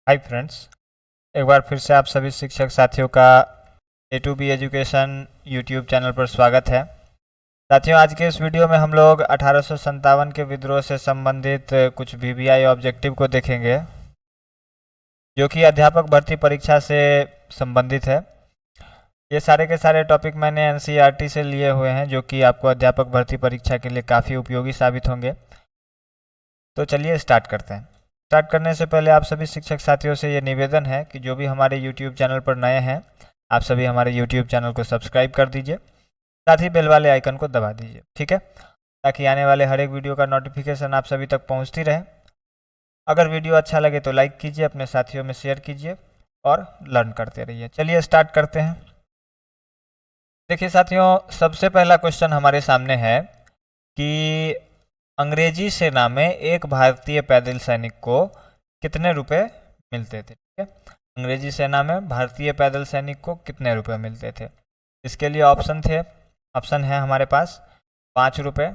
Hi friends, एक बार फिर से आप सभी शिक्षक साथियों का A to B education YouTube channel पर स्वागत है। साथियों, आज के इस वीडियो में हम लोग 1857 के विद्रोह से संबंधित कुछ वीवीआई ऑब्जेक्टिव को देखेंगे, जो कि अध्यापक भर्ती परीक्षा से संबंधित है। ये सारे के सारे टॉपिक मैंने एनसीईआरटी से लिए हुए हैं, जो कि आपको अध्यापक भर्ती परीक्षा के लिए काफ़ी उपयोगी साबित होंगे। तो चलिए स्टार्ट करते हैं। स्टार्ट करने से पहले आप सभी शिक्षक साथियों से ये निवेदन है कि जो भी हमारे YouTube चैनल पर नए हैं, आप सभी हमारे YouTube चैनल को सब्सक्राइब कर दीजिए, साथ ही बेल वाले आइकन को दबा दीजिए, ठीक है, ताकि आने वाले हर एक वीडियो का नोटिफिकेशन आप सभी तक पहुंचती रहे। अगर वीडियो अच्छा लगे तो लाइक कीजिए, अपने साथियों में शेयर कीजिए और लर्न करते रहिए। चलिए स्टार्ट करते हैं। देखिए साथियों, सबसे पहला क्वेश्चन हमारे सामने है कि अंग्रेजी सेना में एक भारतीय पैदल सैनिक को कितने रुपए मिलते थे। ठीक है, अंग्रेजी सेना में भारतीय पैदल सैनिक को कितने रुपए मिलते थे। इसके लिए ऑप्शन है हमारे पास 5 रुपये,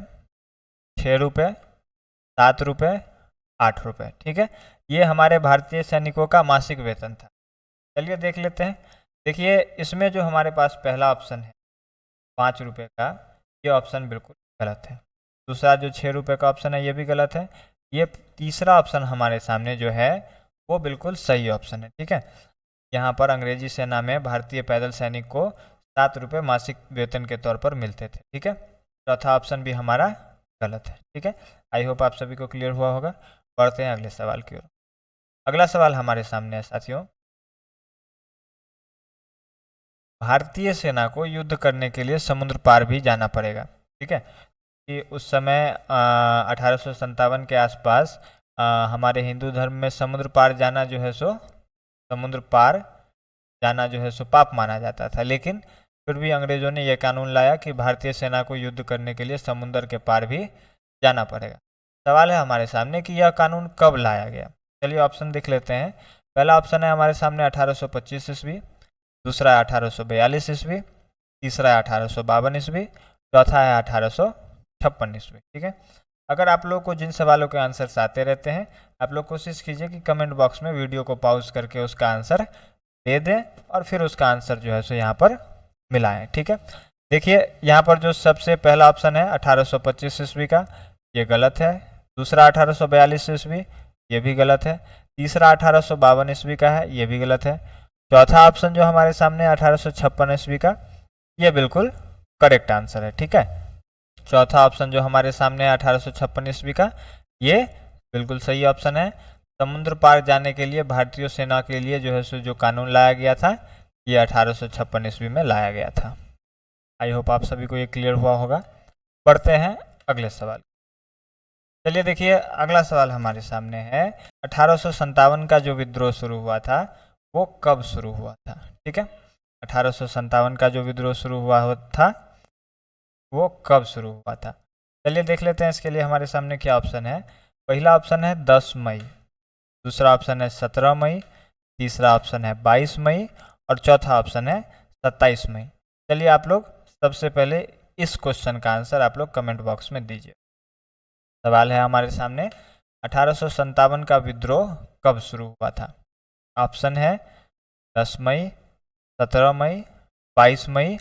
6 रुपये, 7 रुपये, 8 रुपये। ठीक है, ये हमारे भारतीय सैनिकों का मासिक वेतन था। चलिए देख लेते हैं। देखिए, इसमें जो हमारे पास पहला ऑप्शन है 5 रुपये का, ये ऑप्शन बिल्कुल गलत है। दूसरा जो 6 रुपये का ऑप्शन है, ये भी गलत है। ये तीसरा ऑप्शन हमारे सामने जो है वो बिल्कुल सही ऑप्शन है। ठीक है, यहाँ पर अंग्रेजी सेना में भारतीय पैदल सैनिक को 7 रुपये मासिक वेतन के तौर पर मिलते थे। ठीक है, चौथा ऑप्शन भी हमारा गलत है। ठीक है, आई होप आप सभी को क्लियर हुआ होगा। बढ़ते हैं अगले सवाल की ओर। अगला सवाल हमारे सामने है साथियों, भारतीय सेना को युद्ध करने के लिए समुद्र पार भी जाना पड़ेगा। ठीक है, कि उस समय 1857 के आसपास हमारे हिंदू धर्म में समुद्र पार जाना जो है सो पाप माना जाता था। लेकिन फिर भी अंग्रेजों ने यह कानून लाया कि भारतीय सेना को युद्ध करने के लिए समुद्र के पार भी जाना पड़ेगा। सवाल है हमारे सामने कि यह कानून कब लाया गया। चलिए ऑप्शन देख लेते हैं। पहला ऑप्शन है हमारे सामने 1825 ईस्वी, दूसरा है 1842 ईस्वी, तीसरा है 1852 ईस्वी, चौथा है 1856 ईस्वी। ठीक है, अगर आप लोग को जिन सवालों के आंसर आते रहते हैं, आप लोग कोशिश कीजिए कि कमेंट बॉक्स में वीडियो को पॉज करके उसका आंसर दे दें और फिर उसका आंसर जो है सो यहाँ पर मिलाएं। ठीक है, देखिए यहाँ पर जो सबसे पहला ऑप्शन है 1825 ईस्वी का, ये गलत है। दूसरा 1842 ईस्वी, ये भी गलत है। तीसरा 1852 ईस्वी का है, ये भी गलत है। चौथा ऑप्शन जो हमारे सामने 1856 ईस्वी का, ये बिल्कुल करेक्ट आंसर है। ठीक है, चौथा ऑप्शन जो हमारे सामने 1856 ईस्वी का, ये बिल्कुल सही ऑप्शन है। समुद्र पार जाने के लिए भारतीय सेना के लिए जो है सो जो कानून लाया गया था, ये 1856 ईस्वी में लाया गया था। आई होप आप सभी को ये क्लियर हुआ होगा। बढ़ते हैं अगले सवाल। चलिए देखिए, अगला सवाल हमारे सामने है 1857 का जो विद्रोह शुरू हुआ था वो कब शुरू हुआ था। ठीक है, 1857 का जो विद्रोह शुरू हुआ था वो कब शुरू हुआ था। चलिए देख लेते हैं। इसके लिए हमारे सामने क्या ऑप्शन है। पहला ऑप्शन है 10 मई, दूसरा ऑप्शन है 17 मई, तीसरा ऑप्शन है 22 मई और चौथा ऑप्शन है 27 मई। चलिए आप लोग सबसे पहले इस क्वेश्चन का आंसर आप लोग कमेंट बॉक्स में दीजिए। सवाल है हमारे सामने 1857 का विद्रोह कब शुरू हुआ था। ऑप्शन है 10 मई, 17 मई, 22 मई,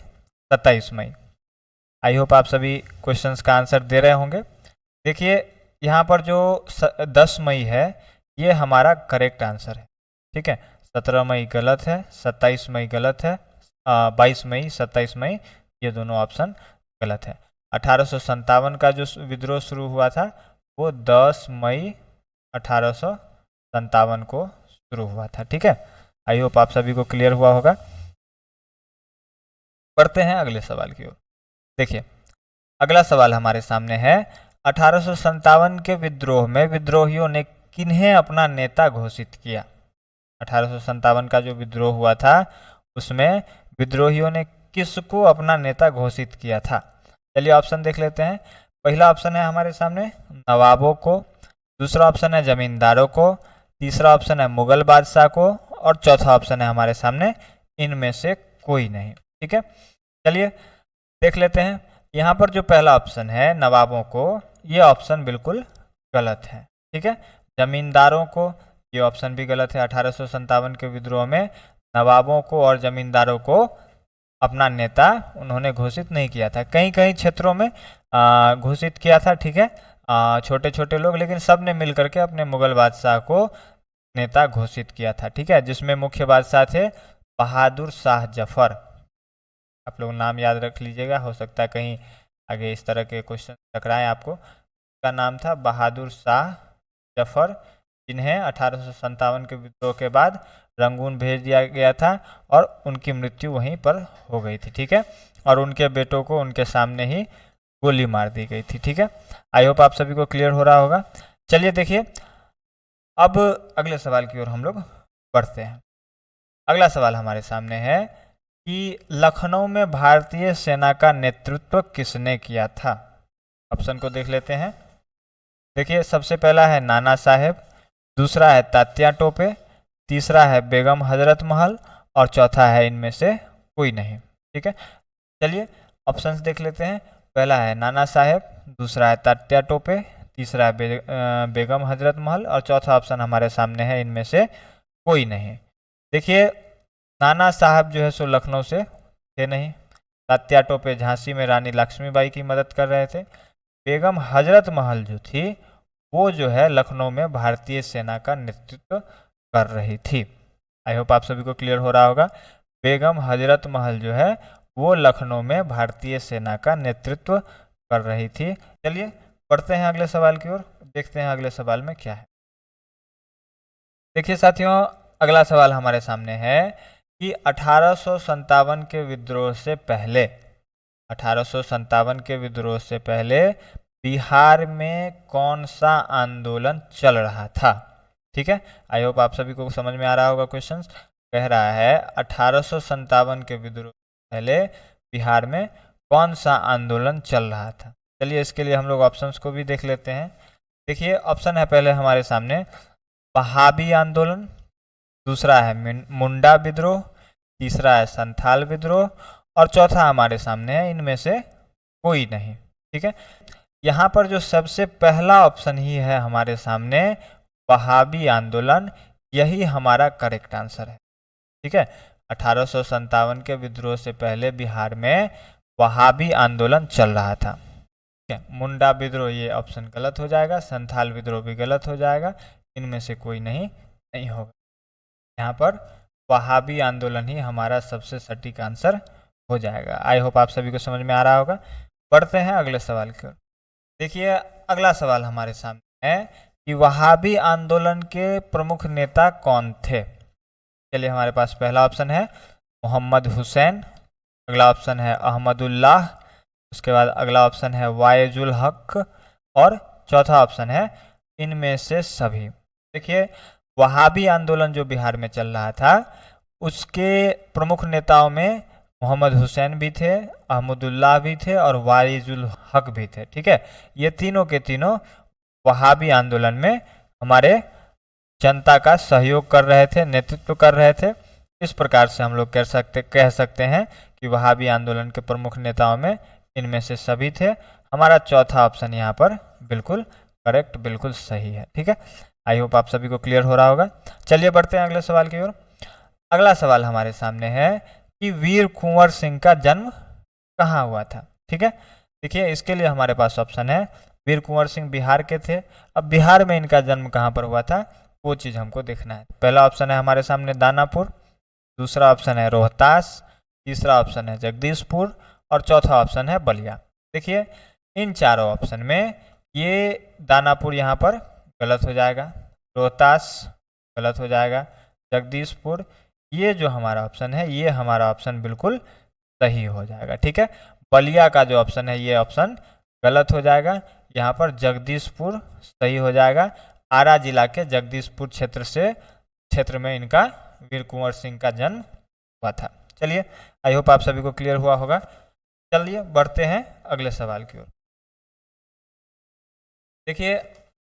27 मई। आई होप आप सभी क्वेश्चंस का आंसर दे रहे होंगे। देखिए यहाँ पर जो 10 मई है ये हमारा करेक्ट आंसर है। ठीक है, 17 मई गलत है, 27 मई गलत है, 22 मई, 27 मई ये दोनों ऑप्शन गलत है। 1857 का जो विद्रोह शुरू हुआ था वो 10 मई 1857 को शुरू हुआ था। ठीक है, आई होप आप सभी को क्लियर हुआ होगा। बढ़ते हैं अगले सवाल की ओर। देखिए अगला सवाल हमारे सामने है 1857 के विद्रोह में विद्रोहियों ने किन्हें अपना नेता घोषित किया। 1857 का जो विद्रोह हुआ था उसमें विद्रोहियों ने किसको अपना नेता घोषित किया था। चलिए ऑप्शन देख लेते हैं। पहला ऑप्शन है हमारे सामने नवाबों को, दूसरा ऑप्शन है जमींदारों को, तीसरा ऑप्शन है मुगल बादशाह को और चौथा ऑप्शन है हमारे सामने इनमें से कोई नहीं। ठीक है, चलिए देख लेते हैं। यहाँ पर जो पहला ऑप्शन है नवाबों को, ये ऑप्शन बिल्कुल गलत है। ठीक है, जमींदारों को ये ऑप्शन भी गलत है। 1857 के विद्रोह में नवाबों को और जमींदारों को अपना नेता उन्होंने घोषित नहीं किया था। कई कई क्षेत्रों में घोषित किया था, ठीक है, छोटे छोटे लोग, लेकिन सब ने मिलकर के अपने मुगल बादशाह को नेता घोषित किया था, ठीक है, जिसमें मुख्य बादशाह थे बहादुर शाह जफर। आप लोग नाम याद रख लीजिएगा, हो सकता है कहीं आगे इस तरह के क्वेश्चन टकराएं आपको। का नाम था बहादुर शाह जफर, जिन्हें 1857 के विद्रोह के बाद रंगून भेज दिया गया था और उनकी मृत्यु वहीं पर हो गई थी, ठीक है, और उनके बेटों को उनके सामने ही गोली मार दी गई थी, ठीक है। आई होप आप सभी को क्लियर हो रहा होगा। चलिए देखिए, अब अगले सवाल की ओर हम लोग बढ़ते हैं। अगला सवाल हमारे सामने है कि लखनऊ में भारतीय सेना का नेतृत्व किसने किया था। ऑप्शन को देख लेते हैं। देखिए, सबसे पहला है नाना साहेब, दूसरा है तात्या टोपे, तीसरा है बेगम हजरत महल और चौथा है इनमें से कोई नहीं, ठीक है। चलिए ऑप्शंस देख लेते हैं। पहला है नाना साहेब, दूसरा है तात्या टोपे, तीसरा है बेगम हजरत महल और चौथा ऑप्शन हमारे सामने है इनमें से कोई नहीं। देखिए, नाना साहब जो है सो लखनऊ से थे नहीं, तात्या टोपे झांसी में रानी लक्ष्मीबाई की मदद कर रहे थे, बेगम हजरत महल जो थी वो जो है लखनऊ में भारतीय सेना का नेतृत्व कर रही थी। आई होप आप सभी को क्लियर हो रहा होगा। बेगम हजरत महल जो है वो लखनऊ में भारतीय सेना का नेतृत्व कर रही थी। चलिए बढ़ते हैं अगले सवाल की ओर, देखते हैं अगले सवाल में क्या है। देखिए साथियों, अगला सवाल हमारे सामने है कि 1857 के विद्रोह से पहले 1857 के विद्रोह से पहले बिहार में कौन सा आंदोलन चल रहा था, ठीक है। आई होप आप सभी को समझ में आ रहा होगा। क्वेश्चन कह रहा है 1857 के विद्रोह से पहले बिहार में कौन सा आंदोलन चल रहा था। चलिए इसके लिए हम लोग ऑप्शंस को भी देख लेते हैं। देखिए, ऑप्शन है पहले हमारे सामने वहाबी आंदोलन, दूसरा है मुंडा विद्रोह, तीसरा है संथाल विद्रोह और चौथा हमारे सामने है इनमें से कोई नहीं, ठीक है। यहाँ पर जो सबसे पहला ऑप्शन ही है हमारे सामने वहाबी आंदोलन, यही हमारा करेक्ट आंसर है, ठीक है। 1857 के विद्रोह से पहले बिहार में वहाबी आंदोलन चल रहा था, ठीक है। मुंडा विद्रोह ये ऑप्शन गलत हो जाएगा, संथाल विद्रोह भी गलत हो जाएगा, इनमें से कोई नहीं होगा। यहाँ पर वहाबी आंदोलन ही हमारा सबसे सटीक आंसर हो जाएगा। आई होप आप सभी को समझ में आ रहा होगा। बढ़ते हैं अगले सवाल की ओर। देखिए, अगला सवाल हमारे सामने है कि वहाबी आंदोलन के प्रमुख नेता कौन थे। चलिए, हमारे पास पहला ऑप्शन है मोहम्मद हुसैन, अगला ऑप्शन है अहमदुल्लाह, उसके बाद अगला ऑप्शन है वायजुल हक और चौथा ऑप्शन है इनमें से सभी। देखिए, वहाबी आंदोलन जो बिहार में चल रहा था उसके प्रमुख नेताओं में मोहम्मद हुसैन भी थे, अहमदुल्लाह भी थे और वारिजुल हक भी थे, ठीक है। ये तीनों के तीनों वहाबी आंदोलन में हमारे जनता का सहयोग कर रहे थे, नेतृत्व कर रहे थे। इस प्रकार से हम लोग कह सकते हैं कि वहाबी आंदोलन के प्रमुख नेताओं में इनमें से सभी थे। हमारा चौथा ऑप्शन यहाँ पर बिल्कुल करेक्ट, बिल्कुल सही है, ठीक है। आई होप आप सभी को क्लियर हो रहा होगा। चलिए बढ़ते हैं अगले सवाल की ओर। अगला सवाल हमारे सामने है कि वीर कुंवर सिंह का जन्म कहाँ हुआ था, ठीक है। देखिए, इसके लिए हमारे पास ऑप्शन है वीर कुंवर सिंह बिहार के थे। अब बिहार में इनका जन्म कहाँ पर हुआ था वो चीज़ हमको देखना है। पहला ऑप्शन है हमारे सामने दानापुर, दूसरा ऑप्शन है रोहतास, तीसरा ऑप्शन है जगदीशपुर और चौथा ऑप्शन है बलिया। देखिए, इन चारों ऑप्शन में ये दानापुर यहाँ पर गलत हो जाएगा, रोहतास गलत हो जाएगा, जगदीशपुर ये जो हमारा ऑप्शन है ये हमारा ऑप्शन बिल्कुल सही हो जाएगा, ठीक है। बलिया का जो ऑप्शन है ये ऑप्शन गलत हो जाएगा। यहाँ पर जगदीशपुर सही हो जाएगा। आरा जिला के जगदीशपुर क्षेत्र में इनका वीर कुंवर सिंह का जन्म हुआ था। चलिए, आई होप आप सभी को क्लियर हुआ होगा। चलिए बढ़ते हैं अगले सवाल की ओर। देखिए,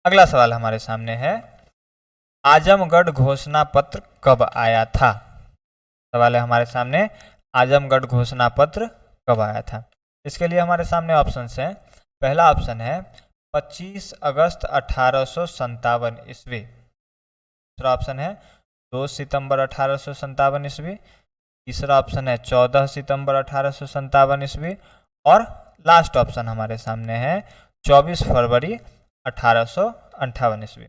अगला सवाल हमारे सामने है आजमगढ़ घोषणा पत्र कब आया था। सवाल है हमारे सामने आजमगढ़ घोषणा पत्र कब आया था। इसके लिए हमारे सामने ऑप्शंस हैं। पहला ऑप्शन है 25 अगस्त 1857 ईस्वी, दूसरा ऑप्शन है 2 सितंबर 1857 ईस्वी, तीसरा ऑप्शन है 14 सितंबर 1857 ईस्वी, और लास्ट ऑप्शन हमारे सामने है 24 फरवरी 1858 ईस्वी।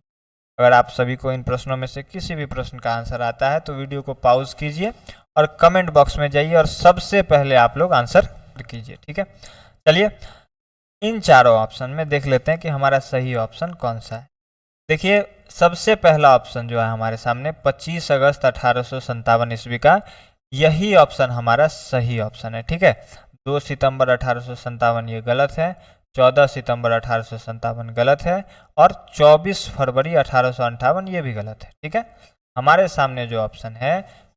अगर आप सभी को इन प्रश्नों में से किसी भी प्रश्न का आंसर आता है तो वीडियो को पॉज कीजिए और कमेंट बॉक्स में जाइए और सबसे पहले आप लोग आंसर कीजिए, ठीक है। चलिए इन चारों ऑप्शन में देख लेते हैं कि हमारा सही ऑप्शन कौन सा है। देखिए सबसे पहला ऑप्शन जो है हमारे सामने 25 अगस्त 1857 ईस्वी का, यही ऑप्शन हमारा सही ऑप्शन है, ठीक है। 2 सितंबर 1857 ये गलत है, 14 सितंबर 1857 गलत है, और 24 फरवरी 1858 ये भी गलत है, ठीक है। हमारे सामने जो ऑप्शन है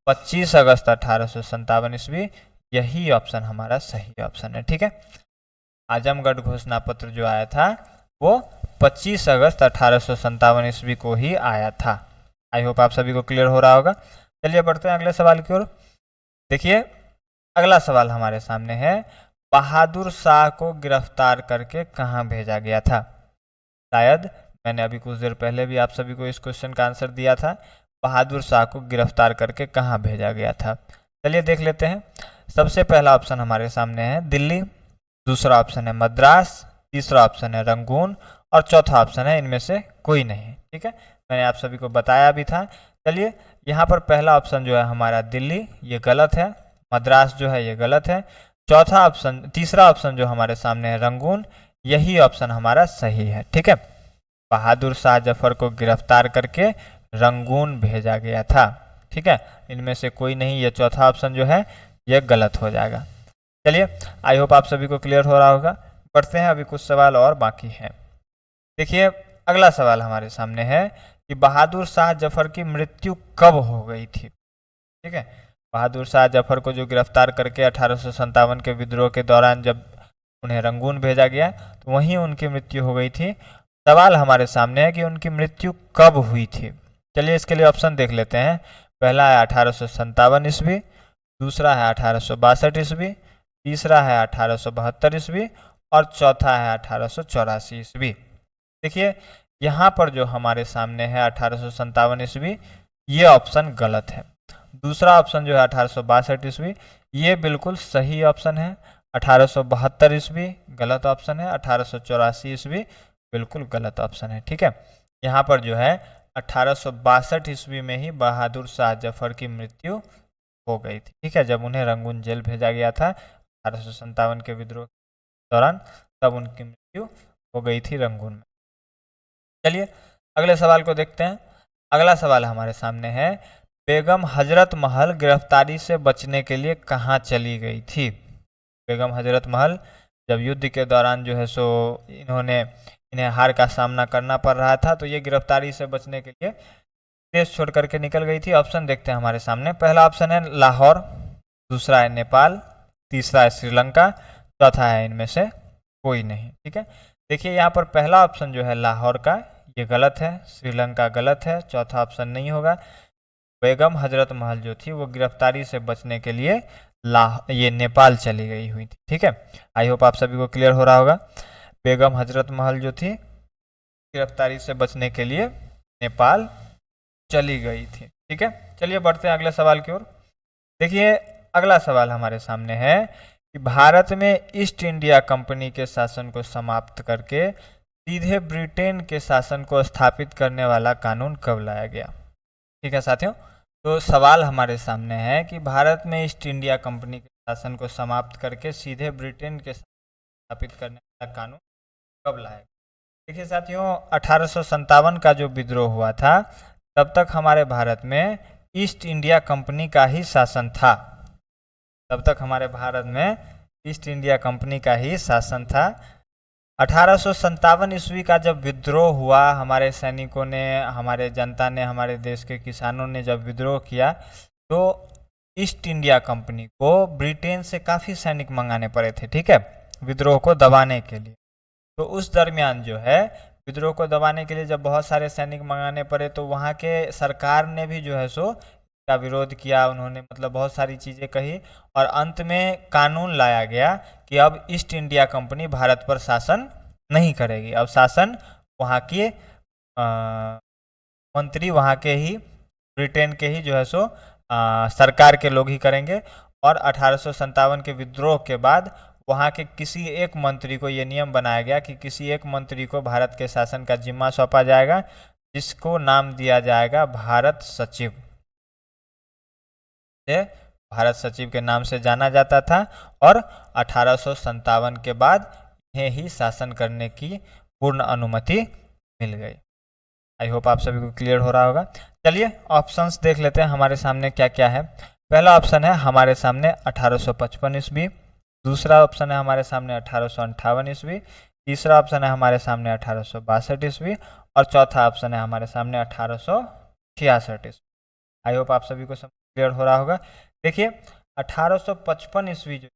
25 अगस्त 1857 ईस्वी, यही ऑप्शन हमारा सही ऑप्शन है, ठीक है। आजमगढ़ घोषणा पत्र जो आया था वो 25 अगस्त 1857 ईस्वी को ही आया था। आई होप आप सभी को क्लियर हो रहा होगा। चलिए बढ़ते हैं अगले सवाल की ओर। देखिए अगला सवाल हमारे सामने है, बहादुर शाह को गिरफ्तार करके कहाँ भेजा गया था। शायद मैंने अभी कुछ देर पहले भी आप सभी को इस क्वेश्चन का आंसर दिया था, बहादुर शाह को गिरफ्तार करके कहाँ भेजा गया था। चलिए देख लेते हैं। सबसे पहला ऑप्शन हमारे सामने है दिल्ली, दूसरा ऑप्शन है मद्रास, तीसरा ऑप्शन है रंगून, और चौथा ऑप्शन है इनमें से कोई नहीं, ठीक है। मैंने आप सभी को बताया भी था। चलिए यहाँ पर पहला ऑप्शन जो है हमारा दिल्ली, ये गलत है। मद्रास जो है ये गलत है। चौथा ऑप्शन, तीसरा ऑप्शन जो हमारे सामने है रंगून, यही ऑप्शन हमारा सही है, ठीक है। बहादुर शाह जफर को गिरफ्तार करके रंगून भेजा गया था, ठीक है। इनमें से कोई नहीं, ये चौथा ऑप्शन जो है ये गलत हो जाएगा। चलिए आई होप आप सभी को क्लियर हो रहा होगा। बढ़ते हैं, अभी कुछ सवाल और बाकी हैं। देखिए अगला सवाल हमारे सामने है कि बहादुर शाह जफर की मृत्यु कब हो गई थी, ठीक है। बहादुर शाह जफर को जो गिरफ्तार करके 1857 के विद्रोह के दौरान जब उन्हें रंगून भेजा गया तो वहीं उनकी मृत्यु हो गई थी। सवाल हमारे सामने है कि उनकी मृत्यु कब हुई थी। चलिए इसके लिए ऑप्शन देख लेते हैं। पहला है 1857 ईस्वी, दूसरा है 1862 ईस्वी, तीसरा है 1872 ईस्वी, और चौथा है 1884 ईस्वी। देखिए यहाँ पर जो हमारे सामने है 1857 ईस्वी, ये ऑप्शन गलत है। दूसरा ऑप्शन जो है 1862 ईस्वी, ये बिल्कुल सही ऑप्शन है। 1872 ईस्वी गलत ऑप्शन है। 1884 ईस्वी बिल्कुल गलत ऑप्शन है, ठीक है। यहाँ पर जो है 1862 ईस्वी में ही बहादुर शाह जफर की मृत्यु हो गई थी, ठीक है। जब उन्हें रंगून जेल भेजा गया था 1857 के विद्रोह के दौरान, तब उनकी मृत्यु हो गई थी रंगून में। चलिए अगले सवाल को देखते हैं। अगला सवाल हमारे सामने है, बेगम हजरत महल गिरफ्तारी से बचने के लिए कहाँ चली गई थी। बेगम हजरत महल जब युद्ध के दौरान जो है सो इन्हें हार का सामना करना पड़ रहा था, तो ये गिरफ्तारी से बचने के लिए देश छोड़ करके निकल गई थी। ऑप्शन देखते हैं हमारे सामने। पहला ऑप्शन है लाहौर, दूसरा है नेपाल, तीसरा है श्रीलंका, चौथा है इनमें से कोई नहीं, ठीक है। देखिए यहाँ पर पहला ऑप्शन जो है लाहौर का, ये गलत है। श्रीलंका गलत है, चौथा ऑप्शन नहीं होगा। बेगम हजरत महल जो थी वो गिरफ्तारी से बचने के लिए ये नेपाल चली गई हुई थी, ठीक है। आई होप आप सभी को क्लियर हो रहा होगा। बेगम हजरत महल जो थी गिरफ्तारी से बचने के लिए नेपाल चली गई थी, ठीक है। चलिए बढ़ते हैं अगले सवाल की ओर। देखिए अगला सवाल हमारे सामने है कि भारत में ईस्ट इंडिया कंपनी के शासन को समाप्त करके सीधे ब्रिटेन के शासन को स्थापित करने वाला कानून कब लाया गया, ठीक है साथियों। तो सवाल हमारे सामने है कि भारत में ईस्ट इंडिया कंपनी के शासन को समाप्त करके सीधे ब्रिटेन के स्थापित करने वाला कानून कब लाया गया। देखिए साथियों 1857 का जो विद्रोह हुआ था तब तक हमारे भारत में ईस्ट इंडिया कंपनी का ही शासन था। तब तक हमारे भारत में ईस्ट इंडिया कंपनी का ही शासन था। 1857 ईस्वी का जब विद्रोह हुआ, हमारे सैनिकों ने, हमारे जनता ने, हमारे देश के किसानों ने जब विद्रोह किया तो ईस्ट इंडिया कंपनी को ब्रिटेन से काफ़ी सैनिक मंगाने पड़े थे, ठीक है, विद्रोह को दबाने के लिए। तो उस दरमियान जो है विद्रोह को दबाने के लिए जब बहुत सारे सैनिक मंगाने पड़े तो वहाँ के सरकार ने भी जो है सो का विरोध किया। उन्होंने मतलब बहुत सारी चीज़ें कही और अंत में कानून लाया गया कि अब ईस्ट इंडिया कंपनी भारत पर शासन नहीं करेगी। अब शासन वहाँ के मंत्री वहाँ के ही, ब्रिटेन के ही जो है सो सरकार के लोग ही करेंगे। और 1857 के विद्रोह के बाद वहाँ के किसी एक मंत्री को ये नियम बनाया गया कि किसी एक मंत्री को भारत के शासन का जिम्मा सौंपा जाएगा, जिसको नाम दिया जाएगा भारत सचिव। भारत सचिव के नाम से जाना जाता था। और 1857 के बाद इन्हें ही शासन करने की पूर्ण अनुमति मिल गई। आई होप आप सभी को क्लियर हो रहा होगा। चलिए ऑप्शंस देख लेते हैं हमारे सामने क्या क्या है। पहला ऑप्शन है हमारे सामने 1855 ईस्वी, दूसरा ऑप्शन है हमारे सामने 1858 ईस्वी, तीसरा ऑप्शन है हमारे सामने 1862 ईस्वी और चौथा ऑप्शन है हमारे सामने 1866 ईस्वी। आई होप आप सभी को सब क्लियर हो रहा होगा। देखिए 1855 ईस्वी जो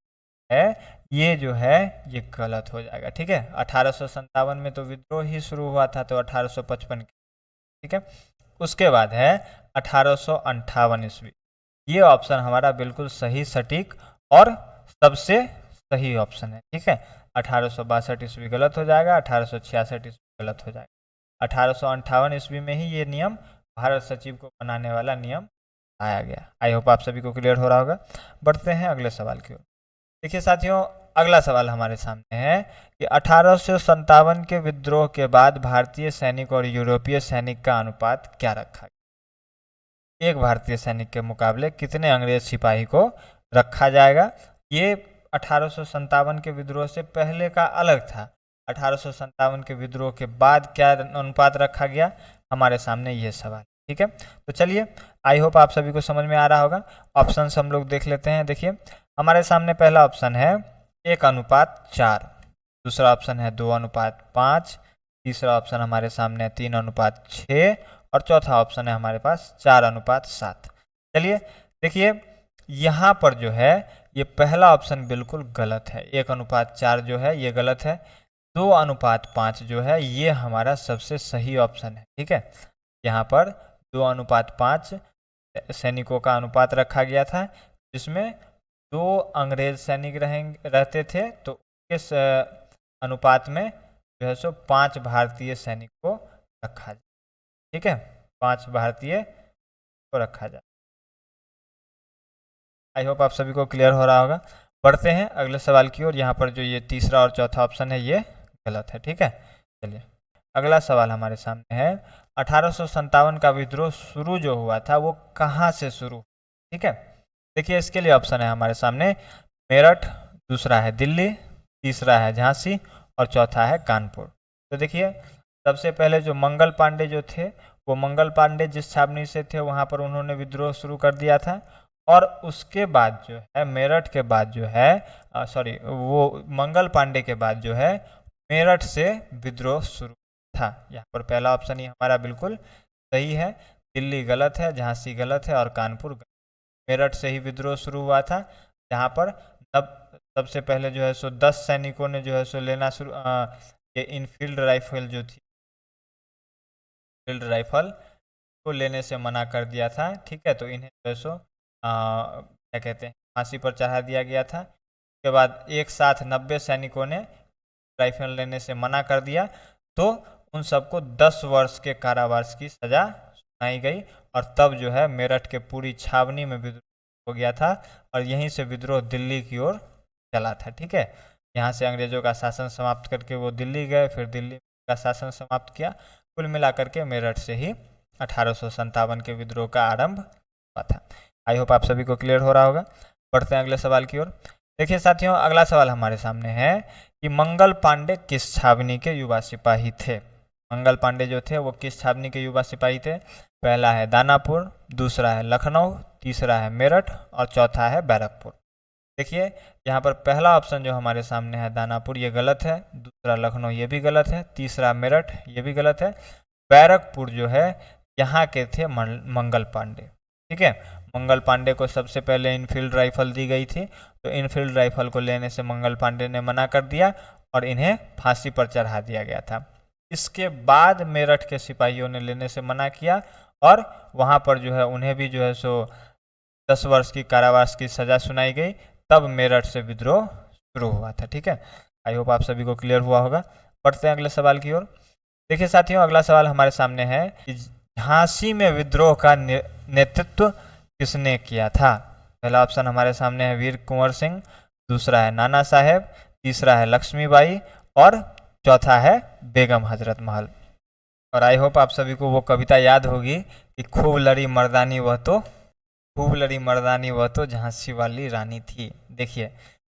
है ये जो है ये गलत हो जाएगा, ठीक है। 1857 में तो विद्रोह ही शुरू हुआ था, तो 1855, ठीक है। उसके बाद है 1858 ईस्वी। ये ऑप्शन हमारा बिल्कुल सही, सटीक और सबसे सही ऑप्शन है, ठीक है। 1862 ईस्वी गलत हो जाएगा, 1866 ईस्वी गलत हो जाएगा। 1858 ईस्वी में ही ये नियम, भारत सचिव को बनाने वाला नियम आया गया। आई होप आप सभी को क्लियर हो रहा होगा। बढ़ते हैं अगले सवाल की ओर। देखिए साथियों, अगला सवाल हमारे सामने है कि 1857 के विद्रोह के बाद भारतीय सैनिक और यूरोपीय सैनिक का अनुपात क्या रखा गया? एक भारतीय सैनिक के मुकाबले कितने अंग्रेज सिपाही को रखा जाएगा? ये 1857 के विद्रोह से पहले का अलग था। 1857 के विद्रोह के बाद क्या अनुपात रखा गया, हमारे सामने ये सवाल, ठीक है। तो चलिए, आई होप आप सभी को समझ में आ रहा होगा। ऑप्शन हम लोग देख लेते हैं। देखिए हमारे सामने पहला ऑप्शन है 1:4, दूसरा ऑप्शन है 2:5, तीसरा ऑप्शन हमारे सामने 3:6 और चौथा ऑप्शन है हमारे पास 4:7। चलिए देखिए, यहाँ पर जो है ये पहला ऑप्शन बिल्कुल गलत है। 1:4 जो है ये गलत है। 2:5 जो है ये हमारा सबसे सही ऑप्शन है, ठीक है। यहाँ पर 2:5 सैनिकों का अनुपात रखा गया था, जिसमें 2 अंग्रेज सैनिक रहते थे, तो इस अनुपात में जो है सो 5 भारतीय सैनिक को रखा जाए, ठीक है। 5 भारतीय को रखा जाए। आई होप आप सभी को क्लियर हो रहा होगा। बढ़ते हैं अगले सवाल की ओर। यहाँ पर जो ये तीसरा और चौथा ऑप्शन है ये गलत है, ठीक है। चलिए अगला सवाल हमारे सामने है 1857 का विद्रोह शुरू जो हुआ था वो कहाँ से शुरू, ठीक है। देखिए इसके लिए ऑप्शन है हमारे सामने मेरठ, दूसरा है दिल्ली, तीसरा है झांसी और चौथा है कानपुर। तो देखिए सबसे पहले जो मंगल पांडे जो थे, वो मंगल पांडे जिस छावनी से थे वहाँ पर उन्होंने विद्रोह शुरू कर दिया था। और उसके बाद जो है मेरठ के बाद जो है वो मंगल पांडे के बाद जो है मेरठ से विद्रोह शुरू था। यहाँ पर पहला ऑप्शन ही हमारा बिल्कुल सही है। दिल्ली गलत है, झांसी गलत है और कानपुर गलत। मेरठ से ही विद्रोह शुरू हुआ था, जहाँ पर तब सबसे पहले जो है सो 10 सैनिकों ने जो है सो लेना शुरू, ये इनफील्ड राइफल जो थी, फील्ड राइफल को लेने से मना कर दिया था, ठीक है। तो इन्हें जो है सो क्या कहते हैं, फांसी पर चढ़ा दिया गया था। उसके बाद एक साथ 90 सैनिकों ने राइफल लेने से मना कर दिया, तो उन सबको 10 वर्ष के कारावास की सज़ा सुनाई गई। और तब जो है मेरठ के पूरी छावनी में विद्रोह हो गया था और यहीं से विद्रोह दिल्ली की ओर चला था, ठीक है। यहाँ से अंग्रेजों का शासन समाप्त करके वो दिल्ली गए, फिर दिल्ली का शासन समाप्त किया। कुल मिलाकर के मेरठ से ही 1857 के विद्रोह का आरंभ हुआ था। आई होप आप सभी को क्लियर हो रहा होगा। बढ़ते हैं अगले सवाल की ओर। देखिए साथियों, अगला सवाल हमारे सामने है कि मंगल पांडे किस छावनी के युवा सिपाही थे। मंगल पांडे जो थे वो किस छावनी के युवा सिपाही थे? पहला है दानापुर, दूसरा है लखनऊ, तीसरा है मेरठ और चौथा है बैरकपुर। देखिए यहाँ पर पहला ऑप्शन जो हमारे सामने है दानापुर, ये गलत है। दूसरा लखनऊ, ये भी गलत है। तीसरा मेरठ, ये भी गलत है। बैरकपुर जो है यहाँ के थे मंगल पांडे, ठीक है। मंगल पांडे को सबसे पहले इनफील्ड राइफल दी गई थी, तो इनफील्ड राइफल को लेने से मंगल पांडे ने मना कर दिया और इन्हें फांसी पर चढ़ा दिया गया था। इसके बाद मेरठ के सिपाहियों ने लेने से मना किया और वहाँ पर जो है उन्हें भी जो है सो 10 वर्ष की कारावास की सज़ा सुनाई गई। तब मेरठ से विद्रोह शुरू हुआ था, ठीक है। आई होप आप सभी को क्लियर हुआ होगा। बढ़ते हैं अगले सवाल की ओर। देखिए साथियों, अगला सवाल हमारे सामने है कि झांसी में विद्रोह का नेतृत्व किसने किया था? पहला ऑप्शन हमारे सामने है वीर कुंवर सिंह, दूसरा है नाना साहेब, तीसरा है लक्ष्मीबाई और चौथा है बेगम हजरत महल। और आई होप आप सभी को वो कविता याद होगी कि खूब लड़ी मर्दानी वह तो झांसी वाली रानी थी। देखिए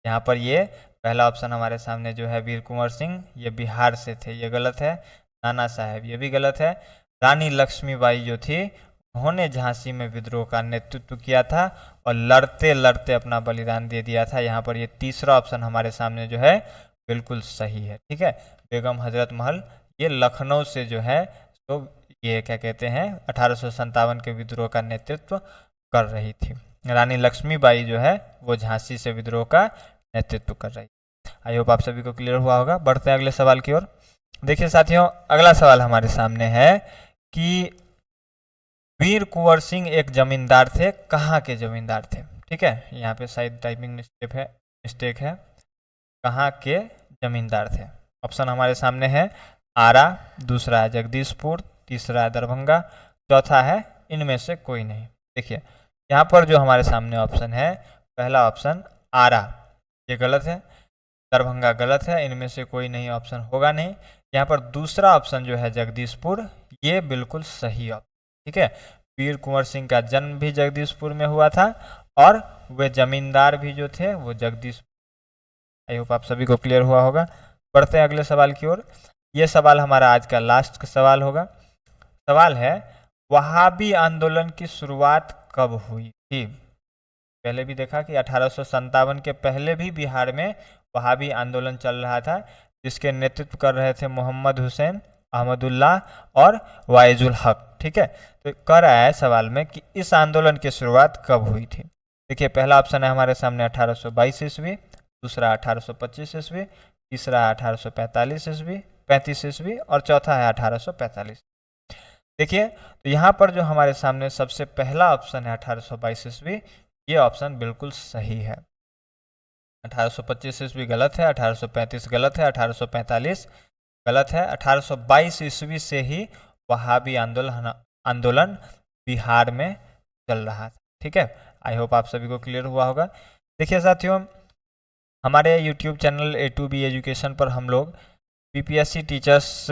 यहाँ पर ये पहला ऑप्शन हमारे सामने जो है वीर कुंवर सिंह, ये बिहार से थे, ये गलत है। नाना साहेब, ये भी गलत है। रानी लक्ष्मीबाई जो थी उन्होंने झांसी में विद्रोह का नेतृत्व किया था और लड़ते लड़ते अपना बलिदान दे दिया था। यहाँ पर ये तीसरा ऑप्शन हमारे सामने जो है बिल्कुल सही है। ठीक है, बेगम हजरत महल ये लखनऊ से जो है तो ये क्या कहते हैं 1857 के विद्रोह का नेतृत्व कर रही थी। रानी लक्ष्मीबाई जो है वो झांसी से विद्रोह का नेतृत्व कर रही है। आई होप आप सभी को क्लियर हुआ होगा। बढ़ते हैं अगले सवाल की ओर। देखिए साथियों, अगला सवाल हमारे सामने है कि वीर कुंवर सिंह एक जमींदार थे, कहाँ के जमींदार थे? ठीक है, यहाँ पे शायद टाइपिंग मिस्टेक है। कहाँ के जमींदार थे? ऑप्शन हमारे सामने है आरा, दूसरा है जगदीशपुर, तीसरा है दरभंगा, चौथा है इनमें से कोई नहीं। देखिए यहाँ पर जो हमारे सामने ऑप्शन है, पहला ऑप्शन आरा, ये गलत है। दरभंगा गलत है, इनमें से कोई नहीं ऑप्शन होगा नहीं। यहाँ पर दूसरा ऑप्शन जो है जगदीशपुर, ये बिल्कुल सही ऑप्शन। ठीक है, वीर कुंवर सिंह का जन्म भी जगदीशपुर में हुआ था और वे जमींदार भी जो थे वो जगदीशपुर। आई होप आप सभी को क्लियर हुआ होगा। बढ़ते हैं अगले सवाल की ओर। ये सवाल हमारा आज का लास्ट सवाल होगा। सवाल है वहाबी आंदोलन की शुरुआत कब हुई थी? पहले भी देखा कि 1857 के पहले भी बिहार में वहाबी आंदोलन चल रहा था, जिसके नेतृत्व कर रहे थे मोहम्मद हुसैन, अहमदुल्लाह और वाइजुल हक। ठीक है, तो कह रहा है सवाल में कि इस आंदोलन की शुरुआत कब हुई थी। देखिए पहला ऑप्शन है हमारे सामने 1822 ईस्वी, दूसरा 1825 ईस्वी, तीसरा 1845 ईस्वी, 35 ईस्वी और चौथा है 1845। देखिए तो यहाँ पर जो हमारे सामने सबसे पहला ऑप्शन है 1822 ईस्वी, ये ऑप्शन बिल्कुल सही है। 1825 ईस्वी गलत है, 1835 गलत है, 1845 गलत है। 1822 ईस्वी से ही वहाबी आंदोलन बिहार में चल रहा था। ठीक है, आई होप आप सभी को क्लियर हुआ होगा। देखिए साथियों, हमारे यूट्यूब चैनल A2B एजुकेशन पर हम लोग बीपीएससी टीचर्स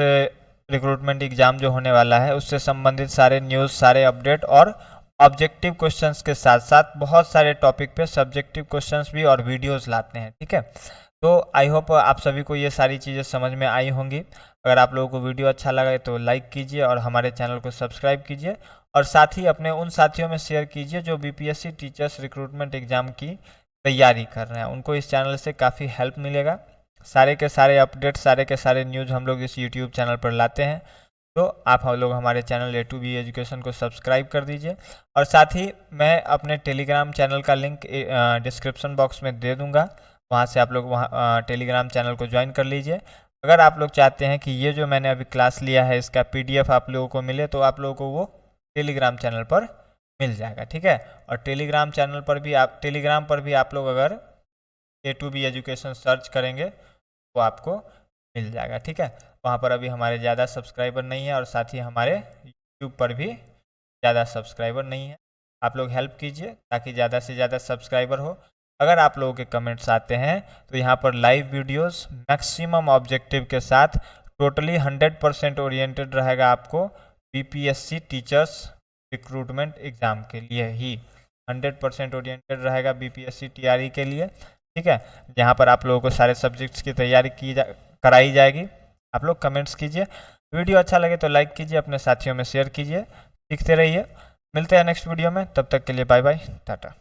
रिक्रूटमेंट एग्ज़ाम जो होने वाला है उससे संबंधित सारे न्यूज़, सारे अपडेट और ऑब्जेक्टिव क्वेश्चंस के साथ साथ बहुत सारे टॉपिक पे सब्जेक्टिव क्वेश्चंस भी और वीडियोस लाते हैं। ठीक है, तो आई होप आप सभी को ये सारी चीज़ें समझ में आई होंगी। अगर आप लोगों को वीडियो अच्छा लगा तो लाइक कीजिए और हमारे चैनल को सब्सक्राइब कीजिए और साथ ही अपने उन साथियों में शेयर कीजिए जो बीपीएससी टीचर्स रिक्रूटमेंट एग्ज़ाम की तैयारी कर रहे हैं। उनको इस चैनल से काफ़ी हेल्प मिलेगा। सारे के सारे अपडेट, सारे के सारे न्यूज़ हम लोग इस यूट्यूब चैनल पर लाते हैं। तो आप हम लोग हमारे चैनल A2B एजुकेशन को सब्सक्राइब कर दीजिए और साथ ही मैं अपने टेलीग्राम चैनल का लिंक डिस्क्रिप्शन बॉक्स में दे दूंगा, वहाँ से आप लोग वहाँ टेलीग्राम चैनल को ज्वाइन कर लीजिए। अगर आप लोग चाहते हैं कि ये जो मैंने अभी क्लास लिया है इसका PDF आप लोगों को मिले तो आप लोगों को वो टेलीग्राम चैनल पर मिल जाएगा। ठीक है, और टेलीग्राम पर भी आप लोग अगर A2B एजुकेशन सर्च करेंगे तो आपको मिल जाएगा। ठीक है, वहाँ पर अभी हमारे ज़्यादा सब्सक्राइबर नहीं है और साथ ही हमारे यूट्यूब पर भी ज़्यादा सब्सक्राइबर नहीं है। आप लोग हेल्प कीजिए ताकि ज़्यादा से ज़्यादा सब्सक्राइबर हो। अगर आप लोगों के कमेंट्स आते हैं तो यहाँ पर लाइव वीडियोस मैक्सिमम ऑब्जेक्टिव के साथ टोटली 100% ओरिएंटेड रहेगा आपको बीपीएससी टीचर्स रिक्रूटमेंट एग्ज़ाम के लिए ही 100% ओरिएंटेड रहेगा बीपीएससी टीआरई के लिए। ठीक है, जहाँ पर आप लोगों को सारे सब्जेक्ट्स की तैयारी कराई जाएगी। आप लोग कमेंट्स कीजिए, वीडियो अच्छा लगे तो लाइक कीजिए, अपने साथियों में शेयर कीजिए। सीखते रहिए, मिलते हैं नेक्स्ट वीडियो में, तब तक के लिए बाय बाय, टाटा।